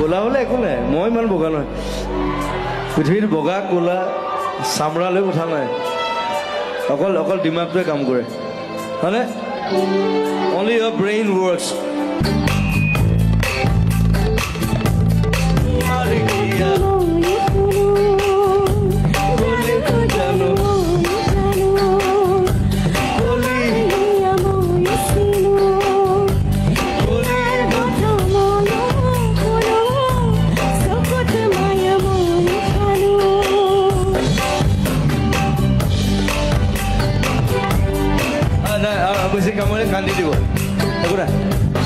ক'লা হ'লে একো নাই মই ইমান বগা নহয় পৃথিৱীত বগা ক'লা চামৰালৈ কথা নাই অকল অকল দিমাগটোৱে কাম কৰে হয়নে only your brain works Kamu ini kan di dua, aku dah.